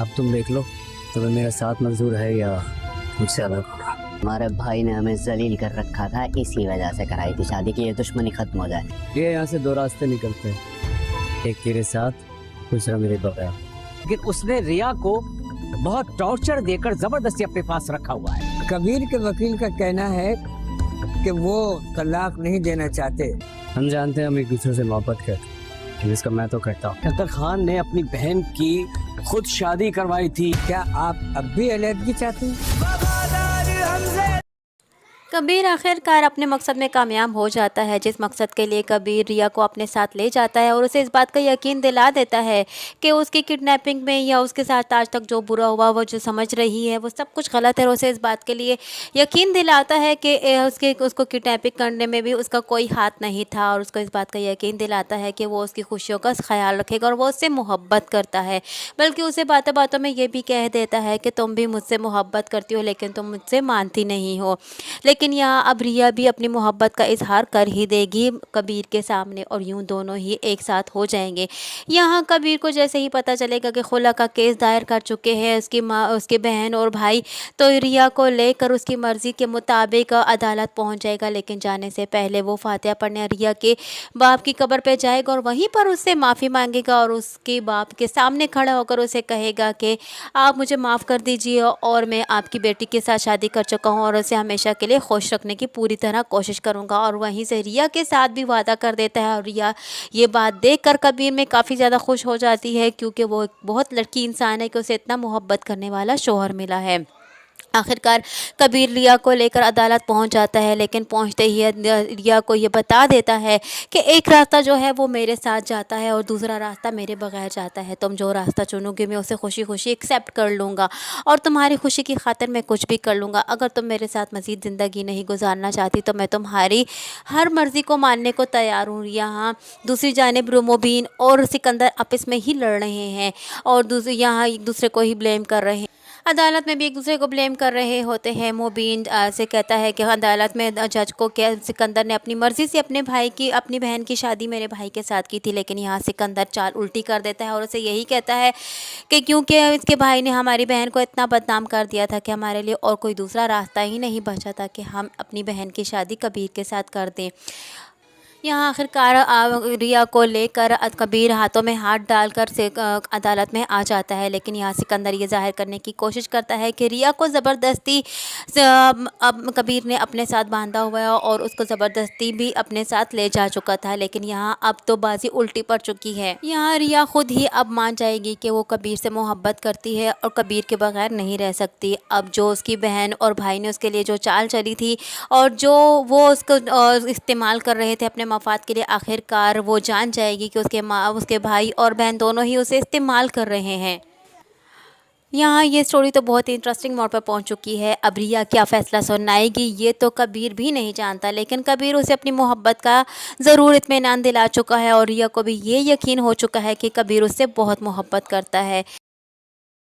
अब तुम देख लो, तुम्हें मेरा साथ मंजूर है या मुझसे अलग होगा। हमारे भाई ने हमें जलील कर रखा था, इसी वजह से कराई थी शादी की ये दुश्मनी खत्म हो जाए। ये यहाँ से दो रास्ते निकलते हैं, एक तेरे साथ, दूसरा मेरे बगैर। लेकिन उसने रिया को बहुत टॉर्चर देकर जबरदस्ती अपने पास रखा हुआ है। कबीर के वकील का कहना है कि वो तलाक नहीं देना चाहते। हम जानते हैं हम एक दूसरे से मोहब्बत करते हैं, जिसका मैं तो करता हूँ। खतर खान ने अपनी बहन की खुद शादी करवाई थी। क्या आप अब भी अलहदगी चाहते हैं? कबीर आखिरकार अपने मकसद में कामयाब हो जाता है, जिस मकसद के लिए कबीर रिया को अपने साथ ले जाता है और उसे इस बात का यकीन दिला देता है कि उसकी किडनैपिंग में या उसके साथ आज तक जो बुरा हुआ वो जो समझ रही है वो सब कुछ गलत है। और उसे इस बात के लिए यकीन दिलाता है कि उसको किडनैपिंग करने में भी उसका कोई हाथ नहीं था, और उसको इस बात का यकीन दिलाता है कि वो उसकी खुशियों का ख्याल रखेगा और वो उससे मोहब्बत करता है। बल्कि उसे बातों बातों में ये भी कह देता है कि तुम भी मुझसे मोहब्बत करती हो लेकिन तुम मुझसे मानती नहीं हो। लेकिन यहाँ अब रिया भी अपनी मोहब्बत का इजहार कर ही देगी कबीर के सामने, और यूं दोनों ही एक साथ हो जाएंगे। यहाँ कबीर को जैसे ही पता चलेगा कि खुला का केस दायर कर चुके हैं उसकी माँ, उसकी बहन और भाई, तो रिया को लेकर उसकी मर्ज़ी के मुताबिक अदालत पहुँच जाएगा। लेकिन जाने से पहले वो फातिहा पढ़ने रिया के बाप की कब्र पे जाएगा और वहीं पर उससे माफ़ी मांगेगा और उसके बाप के सामने खड़ा होकर उसे कहेगा कि आप मुझे माफ़ कर दीजिए और मैं आपकी बेटी के साथ शादी कर चुका हूँ और उसे हमेशा के लिए खुश रखने की पूरी तरह कोशिश करूँगा। और वहीं से रिया के साथ भी वादा कर देता है और रिया ये बात देखकर कबीर में काफ़ी ज़्यादा खुश हो जाती है, क्योंकि वो एक बहुत लड़की इंसान है कि उसे इतना मोहब्बत करने वाला शौहर मिला है। आखिरकार कबीर रिया को लेकर अदालत पहुंच जाता है, लेकिन पहुंचते ही रिया को ये बता देता है कि एक रास्ता जो है वो मेरे साथ जाता है और दूसरा रास्ता मेरे बगैर जाता है। तुम जो रास्ता चुनोगे मैं उसे खुशी खुशी एक्सेप्ट कर लूँगा और तुम्हारी खुशी की खातिर मैं कुछ भी कर लूँगा। अगर तुम मेरे साथ मज़ीद ज़िंदगी नहीं गुजारना चाहती तो मैं तुम्हारी हर मर्ज़ी को मानने को तैयार हूँ। यहाँ दूसरी जानिब रुमोबीन और सिकंदर आपस में ही लड़ रहे हैं और यहाँ एक दूसरे को ही ब्लेम कर रहे हैं। अदालत में भी एक दूसरे को ब्लेम कर रहे होते हैं। मुबीन से कहता है कि अदालत में जज को क्या सिकंदर ने अपनी मर्ज़ी से अपनी बहन की शादी मेरे भाई के साथ की थी, लेकिन यहाँ सिकंदर चाल उल्टी कर देता है और उसे यही कहता है कि क्योंकि इसके भाई ने हमारी बहन को इतना बदनाम कर दिया था कि हमारे लिए और कोई दूसरा रास्ता ही नहीं बचा था कि हम अपनी बहन की शादी कबीर के साथ कर दें। यहाँ आखिरकार रिया को लेकर कबीर हाथों में हाथ डालकर से अदालत में आ जाता है, लेकिन यहाँ सिकंदर ये जाहिर करने की कोशिश करता है कि रिया को ज़बरदस्ती अब कबीर ने अपने साथ बांधा हुआ है और उसको ज़बरदस्ती भी अपने साथ ले जा चुका था। लेकिन यहाँ अब तो बाजी उल्टी पड़ चुकी है। यहाँ रिया खुद ही अब मान जाएगी कि वो कबीर से मोहब्बत करती है और कबीर के बगैर नहीं रह सकती। अब जो उसकी बहन और भाई ने उसके लिए जो चाल चली थी और जो वो उसको इस्तेमाल कर रहे थे अपने मफाद के लिए, आखिरकार वो जान जाएगी कि उसके भाई और बहन दोनों ही उसे इस्तेमाल कर रहे हैं। यहाँ ये स्टोरी तो बहुत ही इंटरेस्टिंग मोड़ पर पहुँच चुकी है। अब रिया क्या फ़ैसला सुनाएगी ये तो कबीर भी नहीं जानता, लेकिन कबीर उसे अपनी मोहब्बत का ज़रूर इत्मीनान दिला चुका है और रिया को भी ये यकीन हो चुका है कि कबीर उससे बहुत मोहब्बत करता है।